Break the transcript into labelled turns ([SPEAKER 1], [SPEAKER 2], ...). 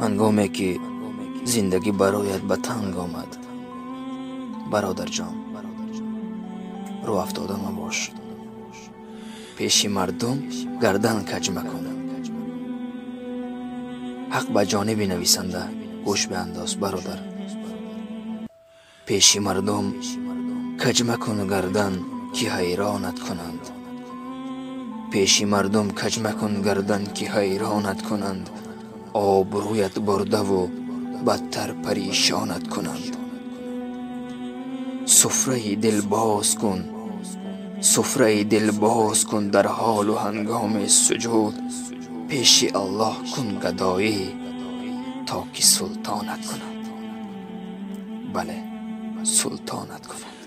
[SPEAKER 1] هنگامی که زندگی برایت به تنگ آمد، برادر جان رو افتاده مباش. پیش مردم گردن کج مکن. حق به جانب نویسنده گوش بینداز برادر. پیش مردم کج مکن گردن که حیرانت کنند. پیش مردم کج مکن گردن که حیرانت کنند. آبرویت برده و بدتر پریشانت کنند. سفره دل باز کن، سفره دل باز کن در حال و هنگام سجود. پیش الله کن گدایی تا که سلطانت کنند. بله، سلطانت کنند.